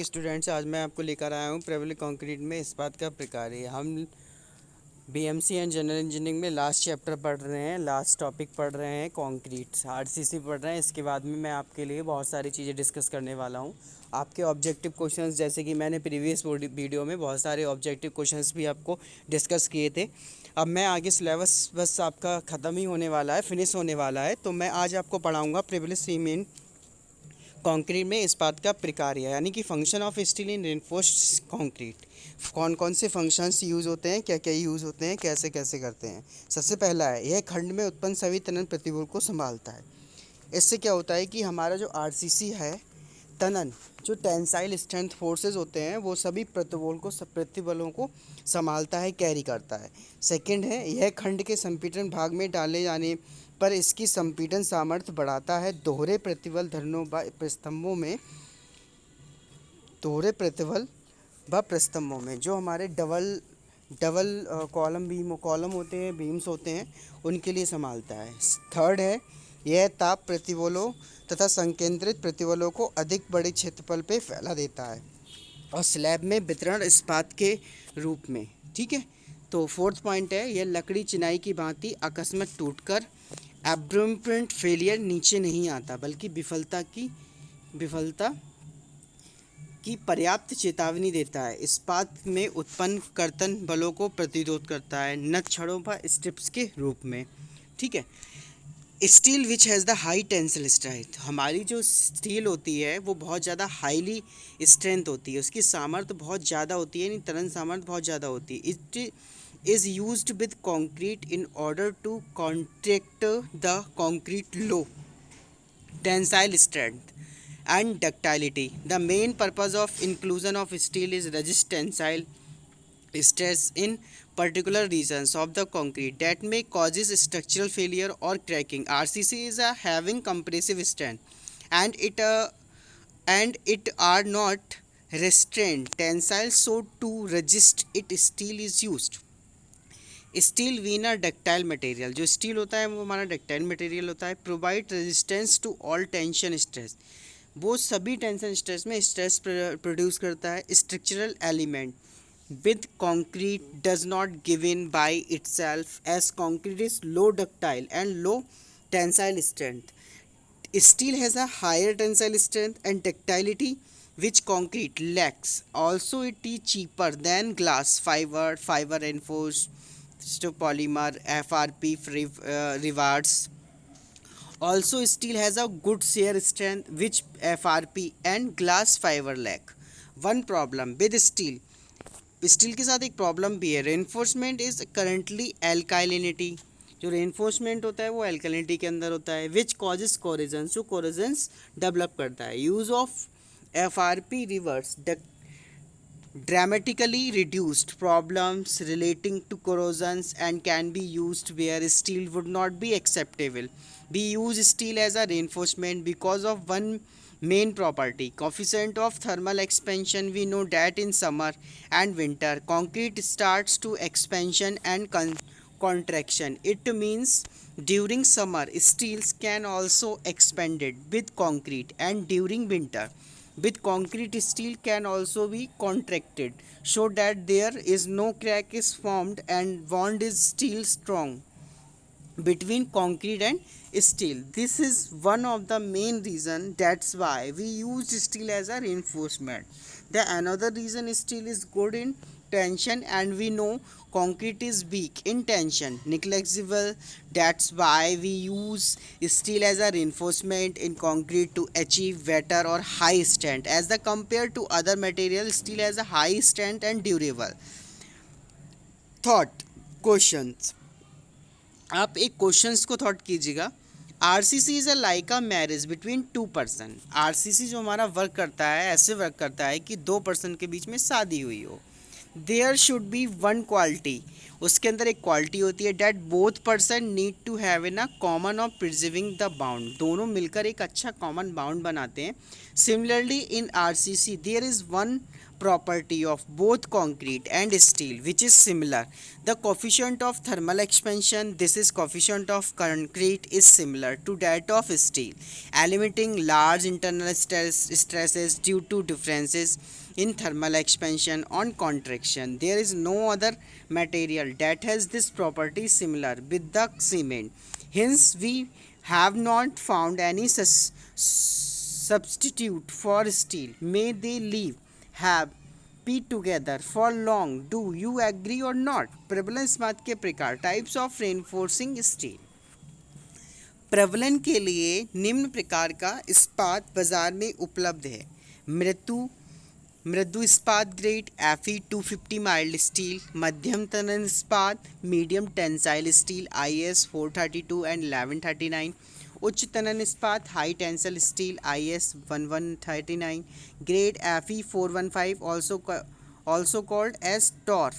Students, आज मैं आपको लेकर आया हूँ प्रेवल कंक्रीट में इस्पात का प्रकार। हम बीएमसी एंड जनरल इंजीनियरिंग में लास्ट चैप्टर पढ़ रहे हैं, लास्ट टॉपिक पढ़ रहे हैं कंक्रीट आरसीसी पढ़ रहे हैं। इसके बाद में मैं आपके लिए बहुत सारी चीज़ें डिस्कस करने वाला हूँ। आपके ऑब्जेक्टिव क्वेश्चंस, जैसे कि मैंने प्रीवियस वीडियो में बहुत सारे ऑब्जेक्टिव क्वेश्चंस भी आपको डिस्कस किए थे। अब मैं आगे सिलेबस बस आपका ख़त्म ही होने वाला है, फिनिश होने वाला है, तो मैं आज आपको पढ़ाऊँगा प्रिविलेज सीमेंट कंक्रीट में इस्पात का प्रकार, यानी कि function of steel in reinforced concrete. कौन कौन से फंक्शंस यूज़ होते हैं, क्या क्या यूज़ होते हैं, कैसे कैसे करते हैं। सबसे पहला है, यह खंड में उत्पन्न सभी तनन प्रतिबल को संभालता है। इससे क्या होता है कि हमारा जो आरसीसी है, तनन जो टेंसाइल स्ट्रेंथ फोर्सेस होते हैं, वो सभी प्रतिबलों को संभालता है, कैरी करता है। सेकंड है, यह खंड के संपीड़न भाग में डाले जाने पर इसकी संपीड़न सामर्थ्य बढ़ाता है। दोहरे प्रतिबल धरणों व प्रस्तंभों में जो हमारे डबल डबल कॉलम होते हैं, बीम्स होते हैं, उनके लिए संभालता है। थर्ड है, यह ताप प्रतिबलों तथा संकेंद्रित प्रतिबलों को अधिक बड़े क्षेत्रफल पे फैला देता है और स्लैब में वितरण इस्पात के रूप में। ठीक है। तो फोर्थ पॉइंट है, यह लकड़ी चिनाई की भांति अकस्मात टूटकर एब्रम्प्ट फेलियर नीचे नहीं आता, बल्कि विफलता की पर्याप्त चेतावनी देता है। इस्पात में उत्पन्न कर्तन बलों को प्रतिरोध करता है, न छड़ों व स्ट्रिप्स के रूप में। ठीक है। Steel which has the high tensile strength, हमारी जो स्टील होती है वो बहुत ज़्यादा हाईली स्ट्रेंथ होती है, उसकी सामर्थ्य बहुत ज़्यादा होती है, यानी तरन सामर्थ्य बहुत ज़्यादा होती है। It is used with concrete in order to contract the concrete low tensile strength and ductility. The main purpose of inclusion of steel is resist tensile stress in particular regions of the concrete that may causes structural failure or cracking. RCC is a having compressive strength, and it are not restrained tensile, so to resist it steel is used. Steel वीनर ductile material, जो steel होता है वो हमारा ductile material होता है। Provide resistance to all tension stress, वो सभी टेंशन स्ट्रेस में स्ट्रेस प्रोड्यूस करता है। Structural element with concrete does not give in by itself as concrete is low ductile and low tensile strength. Steel has a higher tensile strength and ductility which concrete lacks. Also, it is cheaper than glass, fiber reinforced polymer, FRP rewards. Also, steel has a good shear strength which FRP and glass fiber lack. One problem with steel, steel के साथ एक problem भी है, reinforcement is currently एल्काइलिनिटी। जो reinforcement होता है वो एल्कालिनिटी के अंदर होता है, विच कॉजेज कोरोजन, जो कोरोजन्स डेवलप करता है। Use of FRP reverse dramatically reduced problems relating to corrosions and can be used where steel would not be acceptable. We use steel as a reinforcement because of one main property, coefficient of thermal expansion. We know that in summer and winter concrete starts to expansion and contraction. It means during summer steels can also expanded with concrete, and during winter with concrete steel can also be contracted, so that there is no crack is formed and bond is still strong between concrete and steel. This is one of the main reason, that's why we use steel as a reinforcement. The another reason steel is good in tension, and we know concrete is weak in tension, negligible. That's why we use steel as a reinforcement in concrete to achieve better or high strength as the compared to other material. Steel has a high strength and durable. Thought questions, आप एक questions को thought कीजिएगा। RCC is a like a marriage between two person. RCC जो हमारा work करता है, ऐसे work करता है कि दो पर्सन के बीच में शादी हुई हो। There should be one quality, उसके अंदर एक क्वालिटी होती है that both person need to have in a common of preserving the bound, दोनों मिलकर एक अच्छा कॉमन बाउंड बनाते हैं. Similarly in RCC there is one property of both concrete and steel which is similar, the coefficient of thermal expansion, this is coefficient of concrete, is similar to that of steel, eliminating large internal stresses due to differences in thermal expansion on contraction. There is no other material that has this property similar with the cement. Hence we have not found any substitute for steel. May they live have be together for long. Do you agree or not? प्रबलन इस्पात के प्रकार, types of reinforcing steel. प्रबलन के लिए निम्न प्रकार का इस्पात बाजार में उपलब्ध है. मृदु इस्पात ग्रेड Fe 250 माइल्ड स्टील, मध्यम तनन इस्पात medium tensile steel IS 432 and 1139, उच्च तनन इस्पात high tensile steel IS 1139, grade Fe 415 also called as TOR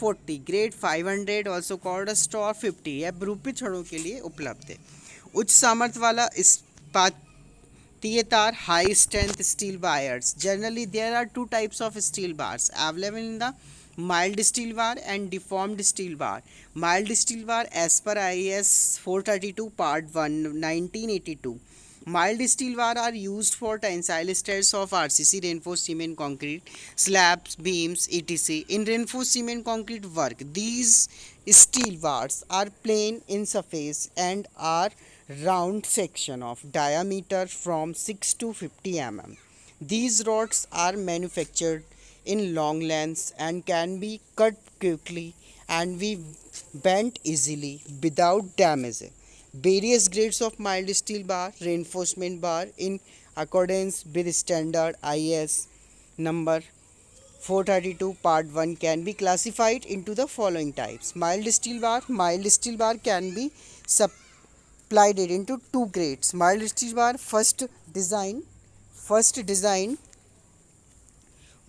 40, grade 500 also called as TOR 50, यह बहुरूपित छड़ों के लिए उपलब्ध है. उच्च सामर्थ्य वाला इस्पातीय तार high strength steel wires. Generally there are two types of steel bars available in the mild steel bar and deformed steel bar. Mild steel bar as per IS 432 part 1 1982. Mild steel bar are used for tensile stress of RCC reinforced cement concrete slabs, beams, etc. In reinforced cement concrete work, these steel bars are plain in surface and are round section of diameter from 6 to 50 mm. These rods are manufactured in long lengths and can be cut quickly and be bent easily without damage. Various grades of mild steel bar, reinforcement bar in accordance with standard IS number 432 part 1 can be classified into the following types. Mild steel bar can be supplied into two grades. Mild steel bar first design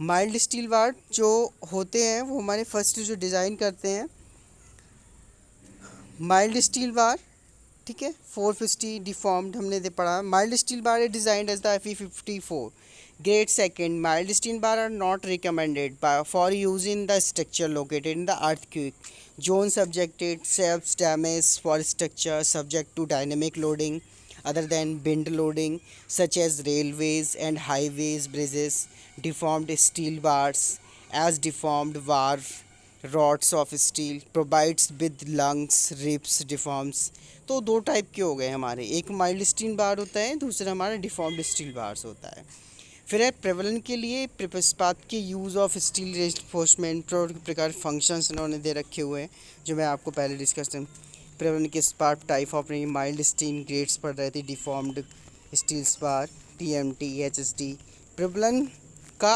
mild steel bar जो होते हैं वो हमारे first जो design करते हैं mild steel bar, ठीक है. 450 डिफॉर्म्ड हमने पढ़ा. Mild steel bar is designed as the Fe54. Grade second, mild steel bar are not recommended for use in the structure located in the earthquake zone subjected self damage for structure subject to dynamic loading other than wind loading such as railways and highways, bridges. Deformed steel bars as deformed bar rods of steel provides with lungs, ribs deforms. तो दो type के हो गए हमारे, एक mild steel bar होता है, दूसरा हमारा डिफॉर्म्ड स्टील बार्स होता है. फिर है प्रबलन के लिए इस्पात के यूज़ ऑफ स्टील रेनफोर्समेंट प्रकार फंक्शंस इन्होंने दे रखे हुए हैं जो मैं आपको पहले डिस्कस करूँ. प्रबलन के इस्पात type of mild steel grades पढ़ रहे थे, deformed steel bar TMT HSD. प्रबलन का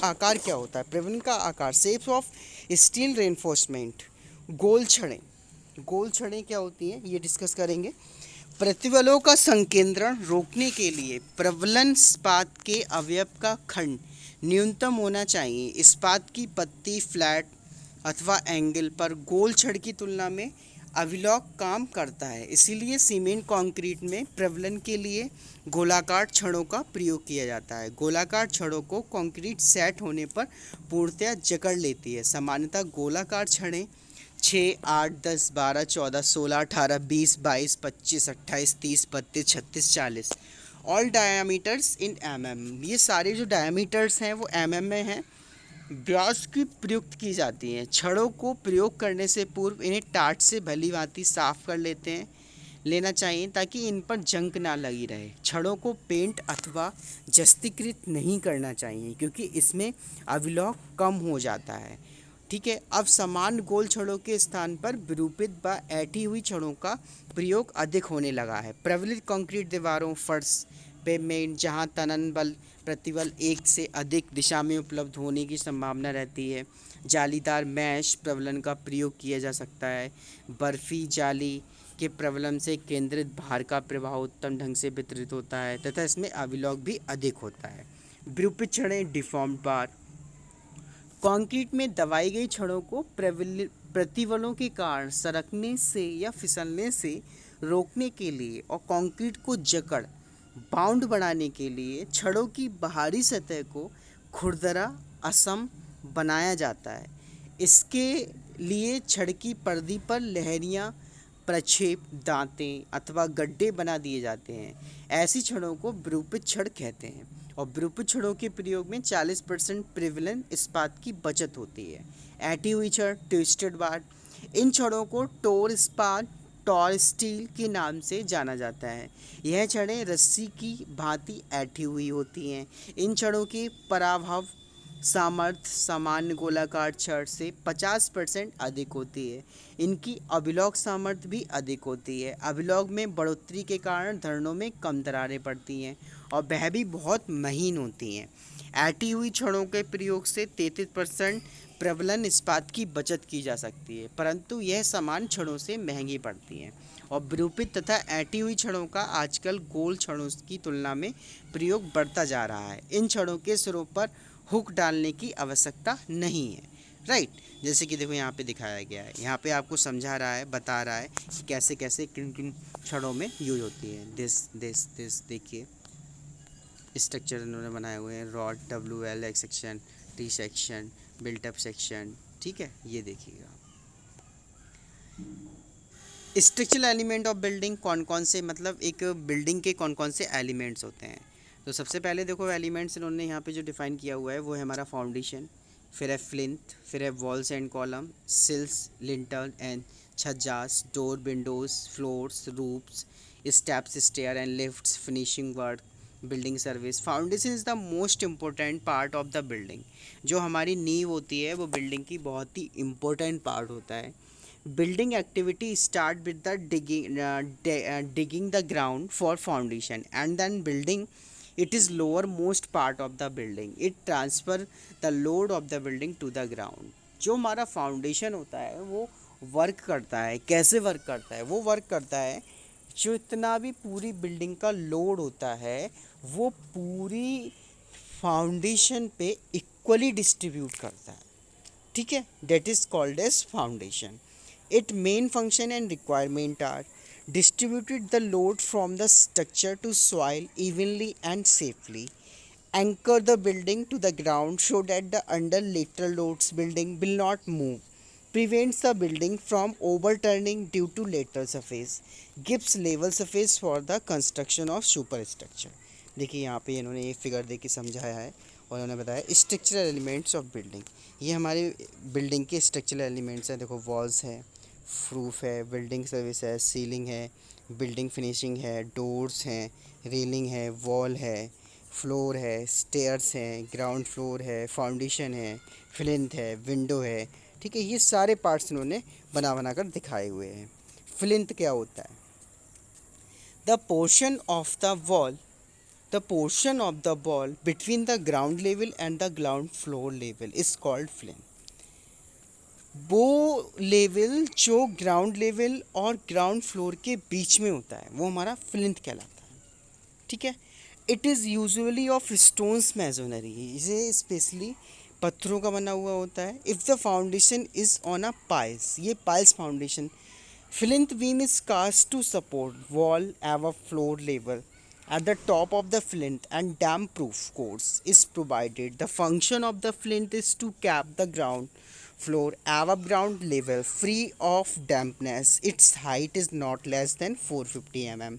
आकार क्या होता है? प्रबलन का आकार शेप्स ऑफ स्टील रेनफोर्समेंट. गोल छड़ें क्या होती हैं ये डिस्कस करेंगे. प्रतिबलों का संकेंद्रण रोकने के लिए प्रबलन इस्पात के अवयव का खंड न्यूनतम होना चाहिए. इस्पात की पत्ती फ्लैट अथवा एंगल पर गोल छड़ की तुलना में अविलोक काम करता है. इसीलिए सीमेंट कंक्रीट में प्रबलन के लिए गोलाकार छड़ों का प्रयोग किया जाता है. गोलाकार छड़ों को कंक्रीट सेट होने पर पूर्णतया जकड़ लेती है. सामान्यतः गोलाकार छड़ें 6, 8, 10, 12, 14, 16, 18, 20, 22, 25, 28, 30, 32, 36, 40 ऑल डायामीटर्स इन mm. ये सारे जो डायामीटर्स हैं वो mm में हैं. व्यास की प्रयुक्त की जाती हैं. छड़ों को प्रयोग करने से पूर्व इन्हें टाट से भली भांति साफ कर लेना चाहिए ताकि इन पर जंग ना लगी रहे. छड़ों को पेंट अथवा जस्तीकृत नहीं करना चाहिए क्योंकि इसमें अविलोक कम हो जाता है. ठीक है. अब समान गोल छड़ों के स्थान पर विरूपित व ऐठी हुई छड़ों का प्रयोग अधिक होने लगा है. प्रबलित कंक्रीट दीवारों, फर्श, पेवमेंट जहां तनन बल प्रतिबल एक से अधिक दिशा में उपलब्ध होने की संभावना रहती है, जालीदार मैश प्रबलन का प्रयोग किया जा सकता है. बर्फी जाली के प्रबलन से केंद्रित भार का प्रभाव उत्तम ढंग से वितरित होता है तथा इसमें अविलोक भी अधिक होता है. विरूपित छड़ें डिफॉर्म्ड बार कंक्रीट में दबाई गई छड़ों को प्रतिबलों के कारण सरकने से या फिसलने से रोकने के लिए और कंक्रीट को जकड़ बाउंड बनाने के लिए छड़ों की बाहरी सतह को खुरदरा असम बनाया जाता है। इसके लिए छड़ की पर्दी पर लहरियां, प्रक्षेप, दांतें अथवा गड्ढे बना दिए जाते हैं। ऐसी छड़ों को विरूपित छड़ कहते हैं और विरूपित छड़ों के प्रयोग में 40% प्रिविलन इस्पात की बचत होती है। ऐंठी हुई छड़, ट्विस्टेड बार, इन छड़ों को टोर इस्पात, टॉर स्टील के नाम से जाना जाता है। यह छड़ें रस्सी की भांति ऐंठी हुई होती हैं। इन छड़ों की पराभव सामर्थ्य सामान्य गोलाकार छड़ से 50% अधिक होती है। इनकी अभिलॉग सामर्थ्य भी अधिक होती है। अभिलॉग में बढ़ोतरी के कारण धरणों में कम दरारें पड़ती हैं और वह भी बहुत महीन होती हैं। ऐंठी हुई छड़ों के प्रयोग से 33% प्रबलन इस्पात की बचत की जा सकती है, परंतु यह समान छड़ों से महंगी पड़ती हैं। और विरूपित तथा ऐंठी हुई छड़ों का आजकल गोल छड़ों की तुलना में प्रयोग बढ़ता जा रहा है। इन छड़ों के सिरों पर हुक डालने की आवश्यकता नहीं है। राइट, जैसे कि देखो यहाँ पे दिखाया गया है, यहाँ पे आपको समझा रहा है, बता रहा है कि कैसे कैसे किन किन छड़ों में यूज होती है। दिस देखिए स्ट्रक्चर इन्होंने बनाए हुए हैं, rod, WL section, T section, built up section. ठीक है, ये देखिएगा। स्ट्रक्चरल एलिमेंट ऑफ बिल्डिंग कौन कौन से, मतलब एक बिल्डिंग के कौन कौन से एलिमेंट्स होते हैं। तो सबसे पहले देखो एलिमेंट्स इन्होंने यहाँ पे जो डिफाइन किया हुआ है वो है हमारा फाउंडेशन, फिर है फ्लिंथ, फिर है walls and column, sills, lintel and chhajjas, door, windows, floors, roofs, steps, stair and lifts, finishing work, building service. Foundation is the most important part of the building. जो हमारी नींव होती है वो बिल्डिंग की बहुत ही इम्पोर्टेंट पार्ट होता है। Building activity start with the digging the ground for foundation and then building it is lowermost part of the building. It transfer the load of the building to the ground. जो हमारा foundation होता है वो work करता है। कैसे work करता है? वो वर्क करता है जो इतना भी पूरी बिल्डिंग का लोड होता है वो पूरी फाउंडेशन पे इक्वली डिस्ट्रीब्यूट करता है। ठीक है, that is called as foundation. Its main function and requirement are distributed the load from the structure to soil evenly and safely, anchor the building to the ground so that the under lateral loads building will not move, prevents the building from overturning due to lateral surface, gives level surface for the construction of superstructure. देखिए यहाँ पे इन्होंने ये figure दे के समझाया है और उन्होंने बताया स्ट्रक्चरल एलिमेंट्स ऑफ बिल्डिंग। ये हमारे बिल्डिंग के स्ट्रक्चरल एलिमेंट्स हैं। देखो वॉल्स है, रूफ है, बिल्डिंग सर्विस है, सीलिंग है, बिल्डिंग फिनिशिंग है, डोर्स हैं, रेलिंग है, वॉल है, फ्लोर है, स्टेयर्स हैं, ग्राउंड फ्लोर है, फाउंडेशन है, फ्लिंथ है, विंडो है। ठीक है, ये सारे पार्ट्स इन्होंने बना कर दिखाए हुए हैं। फ्लिंथ क्या होता है? The portion of the wall between the ground level and the ground floor level is called flint. वो लेवल जो ग्राउंड लेवल और ग्राउंड फ्लोर के बीच में होता है वो हमारा फ्लिंथ कहलाता है। ठीक है, it is usually of stones masonry, इसे स्पेशली पत्थरों का बना हुआ होता है। If the foundation is on a piles, ये piles foundation, plinth beam is cast to support wall एव floor level at the top of the flint and damp proof course is provided. The function of the flint is to cap the ground floor above ground level free of dampness. Its height is not less than 450 mm.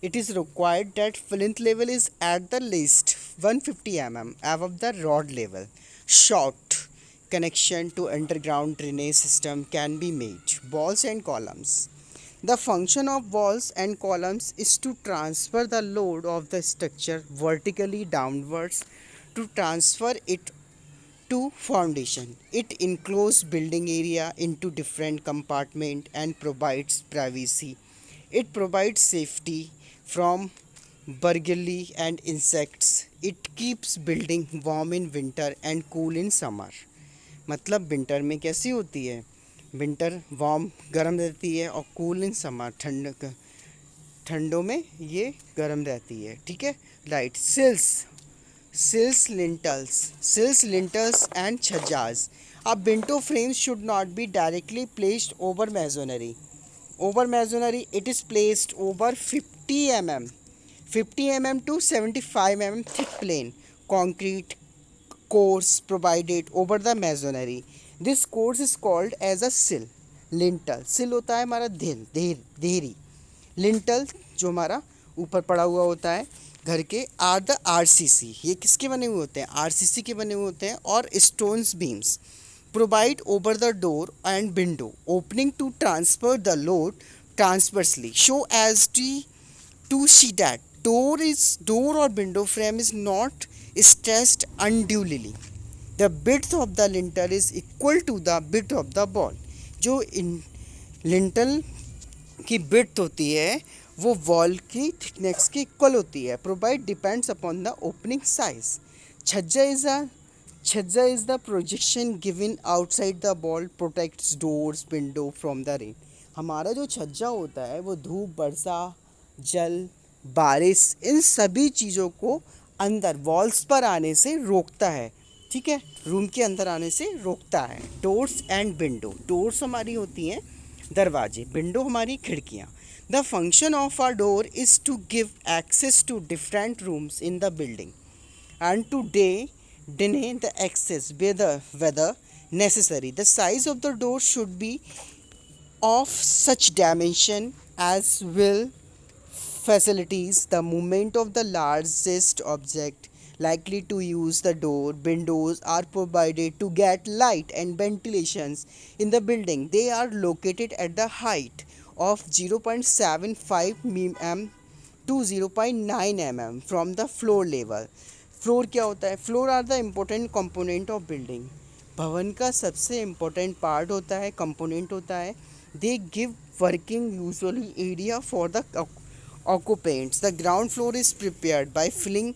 It is required that flint level is at the least 150 mm above the rod level. Short connection to underground drainage system can be made. Walls and columns. The function of walls and columns is to transfer the load of the structure vertically downwards to transfer it to foundation. It encloses building area into different compartments and provides privacy. It provides safety from burglary and insects. It keeps building warm in winter and cool in summer. मतलब winter में कैसी होती है? Winter warm गर्म रहती है और cool in summer ठंडों में ये गर्म रहती है। ठीक है, right. सिल्स, Sills, lintels, and chhajjas. A bento frame should not be directly placed over masonry. Over masonry, it is placed over 50 mm to 75 mm thick plain concrete course provided over the masonry. This course is called as a sill. Lintel, sill होता है हमारा देहरी. Lintel जो हमारा ऊपर पड़ा हुआ होता है घर के, आर द आरसीसी. ये किसके बने हुए होते हैं? आरसीसी के बने हुए होते हैं. और stones beams provide over the door and window opening to transfer the load transversely. Show as to see that door or window frame is not stressed unduly. The width of the lintel is equal to the width of the wall. जो इन lintel की width होती है वो wall की thickness की equal होती है. Provide depends upon the opening size. Chhajja is the projection given outside the wall, protects doors window from the rain. हमारा जो छज्जा होता है वो धूप, वर्षा, जल, बारिश, इन सभी चीज़ों को अंदर वॉल्स पर आने से रोकता है. ठीक है, रूम के अंदर आने से रोकता है. Doors and window. डोर्स हमारी होती हैं दरवाजे, विंडो हमारी खिड़कियाँ. The function of a door is to give access to different rooms in the building and to deny the access whether necessary. The size of the door should be of such dimension as will facilities the movement of the largest object likely to use the door. Windows are provided to get light and ventilations in the building. They are located at the height of 0.75 mm to 0.9 mm from the floor level. Floor क्या होता है? Floor are the important component of building. भवन का सबसे important part होता है, component होता है. They give working usually area for the occupants. The ground floor is prepared by filling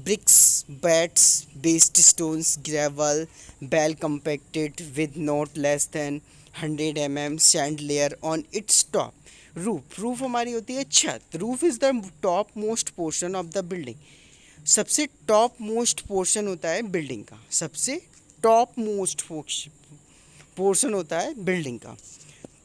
bricks, bats, based stones, gravel, well compacted with not less than 100 mm sand layer on its top. Roof हमारी होती है छत. Roof is the top most portion of the building. सबसे top most portion होता है building का. सबसे top most portion होता है बिल्डिंग का.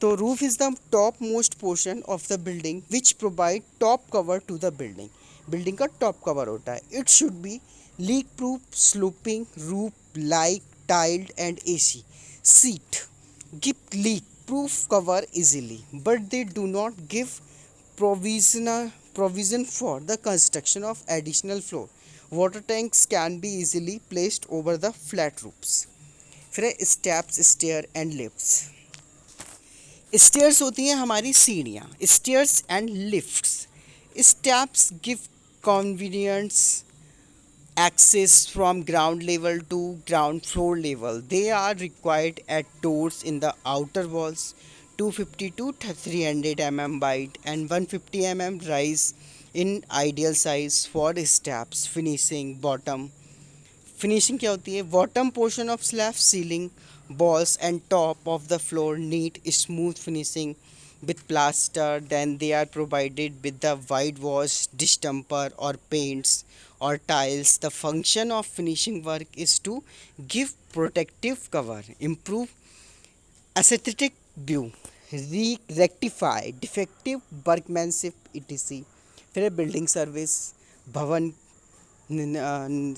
तो roof is the top most portion of the building which provide top cover to the building. Building का टॉप कवर होता है. It should be leak proof, sloping roof like tiled and AC. Sheet give leak proof cover easily but they do not give provision for the construction of additional floor. Water tanks can be easily placed over the flat roofs. फिर steps, stair and lifts. Stairs होती हैं हमारी सीढ़ियाँ. Stairs and lifts. Steps give convenience access from ground level to ground floor level. They are required at doors in the outer walls. 250 to 300 mm wide and 150 mm rise in ideal size for steps. Finishing क्या होती है? Bottom portion of slab, ceiling, walls and top of the floor need smooth finishing with plaster. Then they are provided with the whitewash, distemper or paints or tiles. The function of finishing work is to give protective cover, improve aesthetic view, rectify defective workmanship etc. फिर building service. भवन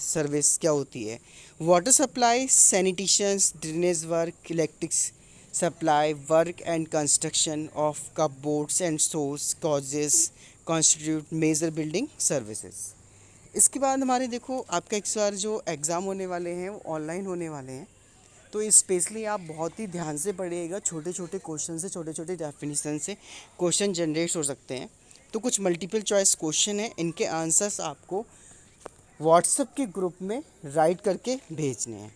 service क्या होती है? Water supply, sanitations, drainage work, electric supply work and construction of cupboards and source causes constitute major building services. इसके बाद हमारे देखो आपका इस बार जो एग्ज़ाम होने वाले हैं वो ऑनलाइन होने वाले हैं. तो स्पेशली आप बहुत ही ध्यान से पढ़िएगा. छोटे छोटे क्वेश्चन से, छोटे छोटे डेफिनेशन से क्वेश्चन जनरेट हो सकते हैं. तो कुछ मल्टीपल चॉइस क्वेश्चन हैं, इनके आंसर्स आपको व्हाट्सएप के ग्रुप में राइट करके भेजने हैं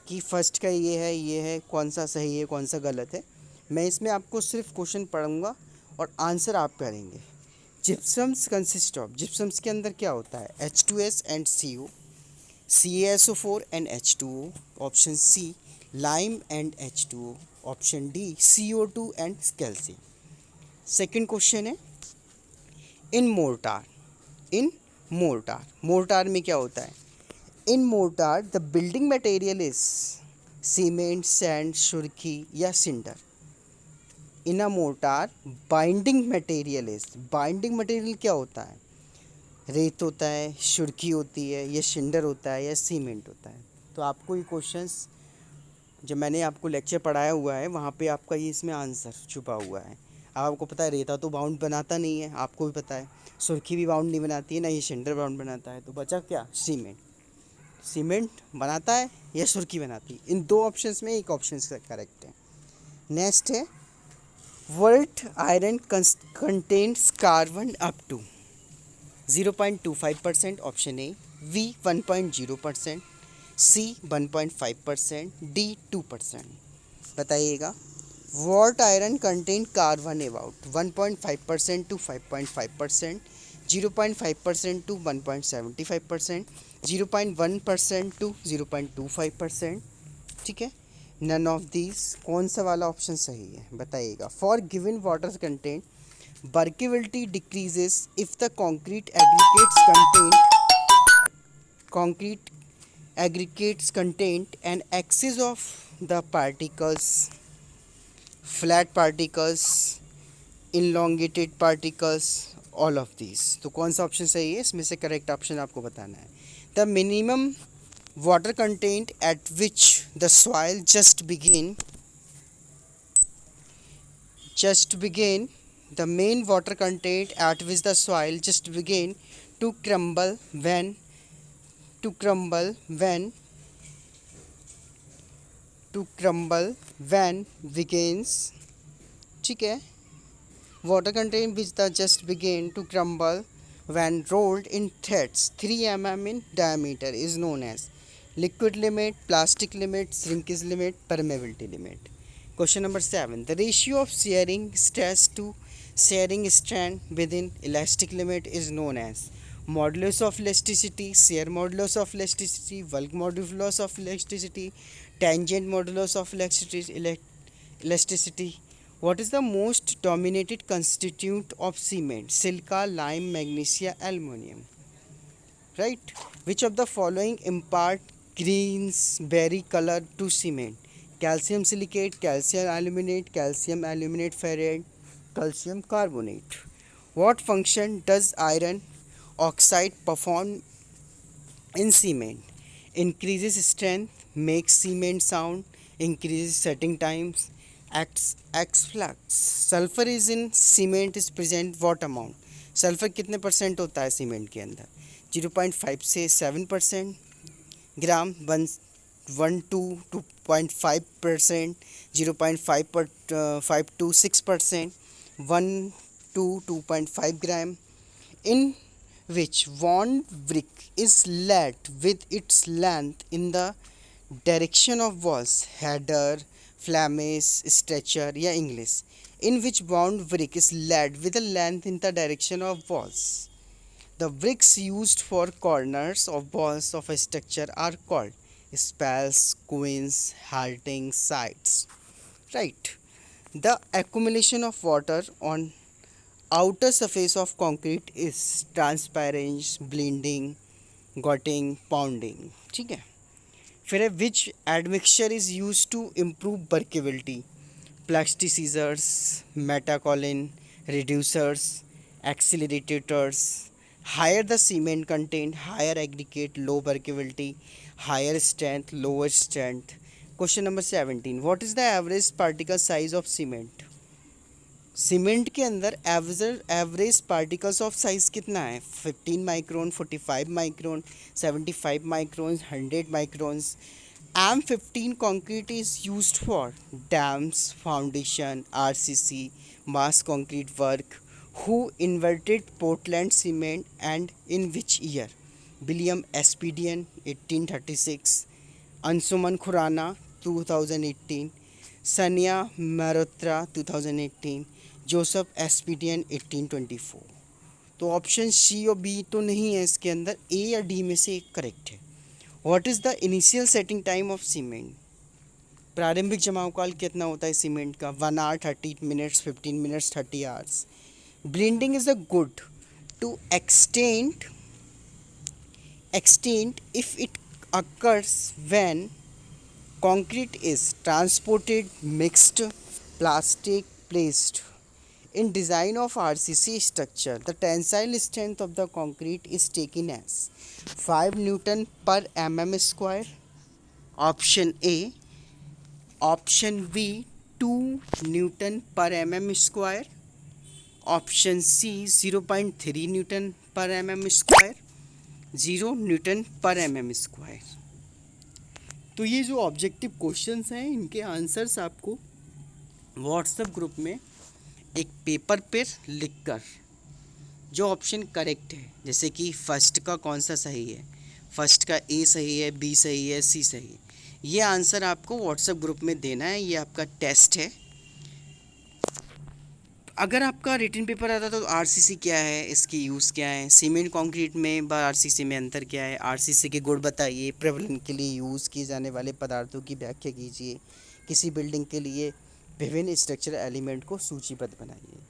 कि फर्स्ट का ये है, कौन सा सही है, कौन सा गलत है. मैं इसमें आपको सिर्फ क्वेश्चन पढ़ूंगा और आंसर आप करेंगे. जिप्सम्स कंसिस्ट ऑफ. जिप्सम्स के अंदर क्या होता है? H2S and CO, CaSO4 and H2O. Option C lime and H2O. Option D CO2 and calcium. Second question है इन मोर्टार. मोर्टार में क्या होता है? In mortar the building material is cement, sand, surkhi या cinder. In a mortar binding material is, binding material क्या होता है? रेत होता है, सुर्खी होती है, या सिंडर होता है, या सीमेंट होता है। तो आपको ये क्वेश्चंस जो मैंने आपको लेक्चर पढ़ाया हुआ है वहाँ पे आपका ये इसमें आंसर छुपा हुआ है। अब आपको पता है रेता तो बाउंड बनाता नहीं है, आपको भी पता है। सुर्खी भी बाउंड नहीं बनाती है, ना ये सिंडर बाउंड बनाता है। तो बचा क्या? सीमेंट। सीमेंट बनाता है या सुर्खी बनाती है? इन दो ऑप्शंस में एक ऑप्शन करेक्ट है। नेक्स्ट है wrought iron contains carbon up to 0.25%, option A. B 1.0%, C 1.5%, D 2%। बताइएगा। What iron contain carbon about 1.5% to 5.5%, 0.5% to 1.75%, 0.1% to 0.25%। ठीक है, नन ऑफ दीज। कौन सा वाला ऑप्शन सही है बताइएगा। For given water content workability decreases if the concrete aggregates content an excess of the particles, flat particles, elongated particles, all of these। तो कौन सा ऑप्शन सही है इसमें से? करेक्ट ऑप्शन आपको बताना है। The minimum water content at which the soil just begin the main water content at which the soil just begin to crumble when to crumble when to crumble when begins। ठीक है, water content which the just begin to crumble when rolled in threads 3 mm in diameter is known as liquid limit, plastic limit, shrinkage limit, permeability limit। Question number 7, the ratio of shearing stress to shearing strength within elastic limit is known as modulus of elasticity, shear modulus of elasticity, bulk modulus of elasticity, tangent modulus of elasticity। What is the most dominated constituent of cement? Silica, lime, magnesia, aluminum। Right? Which of the following impart greens berry color to cement? Calcium silicate, calcium aluminate, calcium aluminate ferrite, calcium carbonate। What function does iron oxide perform in cement? Increases strength, makes cement sound, increases setting times, acts flux। Sulphur is in cement is present what amount? Sulphur कितने percent होता है cement के अंदर? 0.5 से 7% ग्राम, 1 to 2.5%, 0.5 to 6%, 1 to 2.5 gram। in which one brick is laid with its length in the direction of walls? Header, flames, stretcher या English। In which bound brick is laid with a length in the direction of walls? The bricks used for corners of walls of a structure are called spals, queens, halting, sides। Right? The accumulation of water on outer surface of concrete is transparence, blending, gutting, pounding। ठीक है, फिर है which admixture is use to improve workability? Plasticizers, metakaolin, reducers, accelerators. Higher the cement content, higher aggregate, low workability, higher strength, lower strength. Question number 17, what is the average particle size of cement? Cement के अंदर average particles of size कितना है? 15 micron, 45 micron, 75 micron, 100 microns. M15 concrete is used for dams, foundation, RCC, mass concrete work। Who invented Portland cement and in which year? William Espedian 1836, Ansuman Khurana 2018, Sania Malhotra 2018, Joseph एस्पिडियन 1824। तो option C और B तो नहीं है इसके अंदर, ए या D में से एक करेक्ट है। What is the initial setting time of cement? प्रारंभिक जमाव काल कितना होता है सीमेंट का? 1 hour 30 minutes, 15 minutes, 30 hours। Blending is a good to extent if it occurs when concrete is transported mixed plastic placed in design of RCC structure. The tensile strength of the concrete is taken as 5 Newton per mm square, option A, option B 2 Newton per mm square, option C 0.3 newton per mm square, 0 newton per mm square. तो ये जो objective questions हैं इनके answers आपको WhatsApp group में एक paper पर लिखकर जो ऑप्शन करेक्ट है, जैसे कि फर्स्ट का कौन सा सही है, फर्स्ट का ए सही है, बी सही है, सी सही है, ये आंसर आपको व्हाट्सएप ग्रुप में देना है। ये आपका टेस्ट है। अगर आपका रिटन पेपर आता तो आरसीसी क्या है, इसकी यूज़ क्या है, सीमेंट कंक्रीट में आरसीसी में अंतर क्या है, आरसीसी के गुण बताइए, प्रबलन के लिए यूज़ किए जाने वाले पदार्थों की व्याख्या कीजिए, किसी बिल्डिंग के लिए विभिन्न स्ट्रक्चरल एलिमेंट को सूचीबद्ध बनाइए।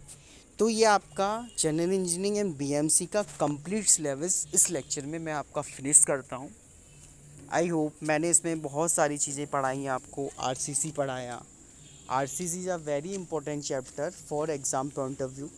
तो ये आपका जनरल इंजीनियरिंग एंड बीएमसी का कंप्लीट सिलेबस इस लेक्चर में मैं आपका फिनिश करता हूँ। आई होप मैंने इसमें बहुत सारी चीज़ें पढ़ाई हैं आपको। आरसीसी पढ़ाया। RCC is a very important chapter for exam point of view.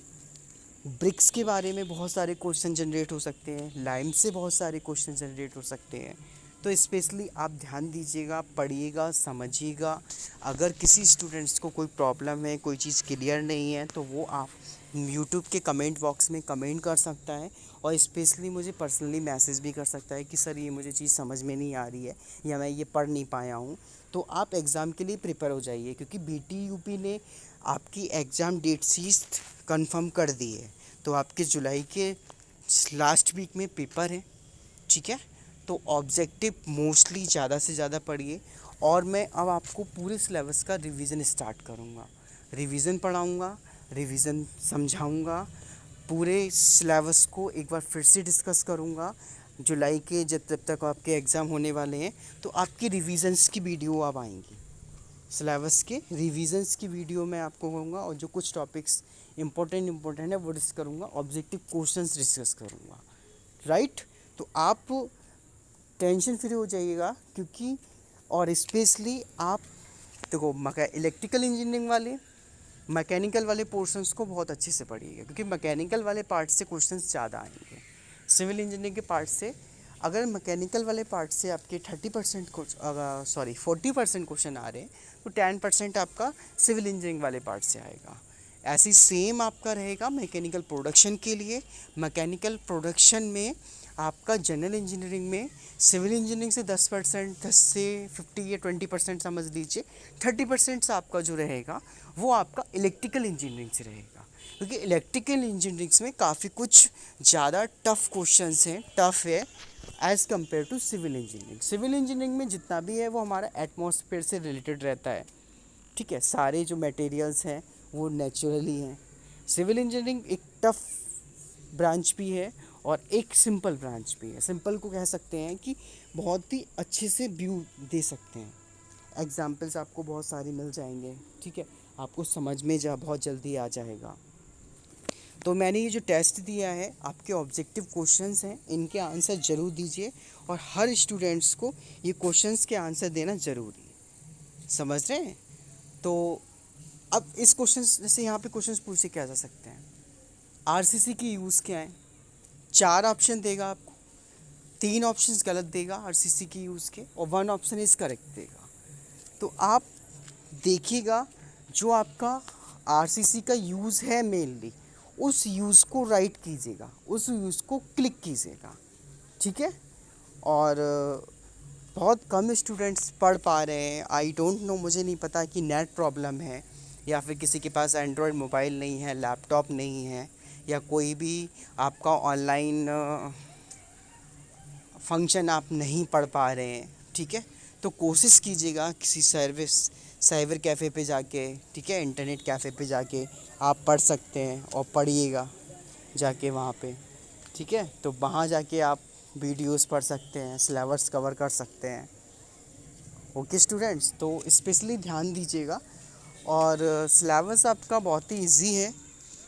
Bricks के बारे में बहुत सारे क्वेश्चन जनरेट हो सकते हैं, लाइम से बहुत सारे क्वेश्चन जनरेट हो सकते हैं। तो स्पेशली आप ध्यान दीजिएगा, पढ़िएगा, समझिएगा। अगर किसी स्टूडेंट्स को कोई प्रॉब्लम है, कोई चीज़ क्लियर नहीं है, तो वो आप यूट्यूब के कमेंट बॉक्स में कमेंट कर सकता है और स्पेशली मुझे पर्सनली मैसेज भी कर सकता है कि सर ये मुझे चीज़ समझ में नहीं आ रही है या मैं ये पढ़ नहीं पाया हूँ। तो आप एग्ज़ाम के लिए प्रिपेयर हो जाइए, क्योंकि बीटीयूपी ने आपकी एग्ज़ाम डेट शीट कंफर्म कर दी है। तो आपके जुलाई के लास्ट वीक में पेपर है, ठीक है। तो ऑब्जेक्टिव मोस्टली ज़्यादा से ज़्यादा पढ़िए। और मैं अब आपको पूरे सिलेबस का रिवीजन स्टार्ट करूँगा, रिवीजन पढ़ाऊँगा, रिवीजन समझाऊँगा, पूरे सिलेबस को एक बार फिर से डिस्कस करूँगा। जुलाई के जब तक आपके एग्ज़ाम होने वाले हैं तो आपकी रिवीजन्स की वीडियो अब आएंगी। सिलेबस के रिवीजन्स की वीडियो मैं आपको कहूँगा, और जो कुछ टॉपिक्स इम्पोर्टेंट है वो डिस्कस करूँगा, ऑब्जेक्टिव क्वेश्चंस डिस्कस करूँगा, राइट। तो आप टेंशन फ्री हो जाइएगा, क्योंकि और स्पेशली आप देखो इलेक्ट्रिकल इंजीनियरिंग वाले, मैकेनिकल वाले पोर्शंस को बहुत अच्छे से पढ़िएगा, क्योंकि मैकेनिकल वाले पार्ट से क्वेश्चंस ज़्यादा आएंगे। सिविल इंजीनियरिंग के पार्ट से अगर मैकेनिकल वाले पार्ट से आपके 40% क्वेश्चन आ रहे हैं तो 10% आपका सिविल इंजीनियरिंग वाले पार्ट से आएगा। ऐसी सेम आपका रहेगा मैकेनिकल प्रोडक्शन के लिए। मैकेनिकल प्रोडक्शन में आपका जनरल इंजीनियरिंग में सिविल इंजीनियरिंग से 10% 10 से 50 या 20% समझ लीजिए, 30% आपका जो रहेगा वो आपका इलेक्ट्रिकल इंजीनियरिंग से रहेगा, क्योंकि इलेक्ट्रिकल इंजीनियरिंग में काफ़ी कुछ ज़्यादा टफ क्वेश्चंस हैं, टफ है as compare to civil engineering. Civil engineering में जितना भी है वो हमारा एटमॉस्फेयर से रिलेटेड रहता है, ठीक है। सारे जो मटेरियल्स हैं वो नेचुरली हैं। सिविल इंजीनियरिंग एक टफ ब्रांच भी है और एक सिंपल ब्रांच भी है। सिंपल को कह सकते हैं कि बहुत ही अच्छे से व्यू दे सकते हैं। एग्जाम्पल्स आपको बहुत सारे मिल जाएंगे, ठीक है, आपको समझ में बहुत जल्दी आ जाएगा। तो मैंने ये जो टेस्ट दिया है, आपके ऑब्जेक्टिव क्वेश्चंस हैं, इनके आंसर ज़रूर दीजिए, और हर स्टूडेंट्स को ये क्वेश्चंस के आंसर देना ज़रूरी है, समझ रहे हैं। तो अब इस क्वेश्चन जैसे यहाँ पे क्वेश्चंस पूछे क्या जा सकते हैं, आरसीसी की यूज़ क्या है। 4 ऑप्शन देगा आपको, 3 ऑप्शंस गलत देगा आरसीसी की यूज़ के, और 1 ऑप्शन इज़ करेक्ट देगा। तो आप देखिएगा जो आपका आरसीसी का यूज़ है मेनली, उस यूज़ को राइट कीजिएगा, उस यूज़ को क्लिक कीजिएगा, ठीक है। और बहुत कम स्टूडेंट्स पढ़ पा रहे हैं। आई डोंट नो, मुझे नहीं पता कि नेट प्रॉब्लम है या फिर किसी के पास एंड्रॉयड मोबाइल नहीं है, लैपटॉप नहीं है, या कोई भी आपका ऑनलाइन फंक्शन आप नहीं पढ़ पा रहे हैं, ठीक है। तो कोशिश कीजिएगा किसी साइबर कैफ़े पे जाके, ठीक है, इंटरनेट कैफ़े पे जाके आप पढ़ सकते हैं, और पढ़िएगा जाके वहाँ पे, ठीक है। तो वहाँ जाके आप वीडियोस पढ़ सकते हैं, सिलेबस कवर कर सकते हैं। ओके स्टूडेंट्स, तो स्पेशली ध्यान दीजिएगा। और सिलेबस आपका बहुत ही इजी है।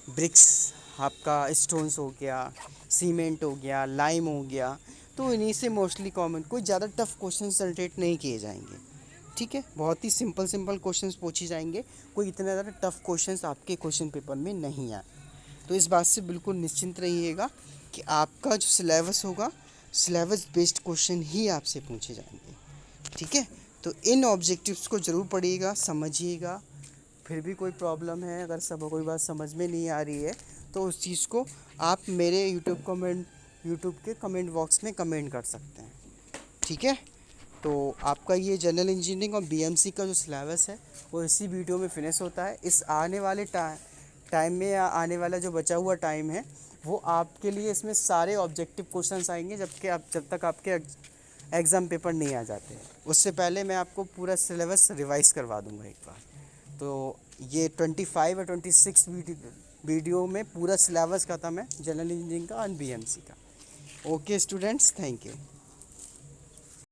ब्रिक्स आपका स्टोन्स हो गया, सीमेंट हो गया, लाइम हो गया, तो इन्हीं से मोस्टली कॉमन, कोई ज़्यादा टफ क्वेश्चन जनरेट नहीं किए जाएंगे। ठीक है, बहुत ही सिंपल सिंपल क्वेश्चंस पूछे जाएंगे, कोई इतने ज़्यादा टफ क्वेश्चंस आपके क्वेश्चन पेपर में नहीं आए। तो इस बात से बिल्कुल निश्चिंत रहिएगा कि आपका जो सिलेबस होगा, सिलेबस बेस्ड क्वेश्चन ही आपसे पूछे जाएंगे। ठीक है, तो इन ऑब्जेक्टिव्स को ज़रूर पढ़िएगा, समझिएगा। फिर भी कोई प्रॉब्लम है, अगर सब कोई बात समझ में नहीं आ रही है, तो उस चीज़ को आप मेरे यूट्यूब के कमेंट बॉक्स में कमेंट कर सकते हैं। ठीक है, तो आपका ये जनरल इंजीनियरिंग और बीएमसी का जो सिलेबस है वो इसी वीडियो में फिनिश होता है। इस आने वाले टाइम में, या आने वाला जो बचा हुआ टाइम है, वो आपके लिए इसमें सारे ऑब्जेक्टिव क्वेश्चंस आएंगे, जब तक आपके एग्ज़ाम पेपर नहीं आ जाते। उससे पहले मैं आपको पूरा सिलेबस रिवाइज़ करवा दूंगा एक बार। तो ये 25 या 26 वीडियो में पूरा सिलेबस खत्म है जनरल इंजीनियरिंग का और बीएमसी का। Okay students, thank you.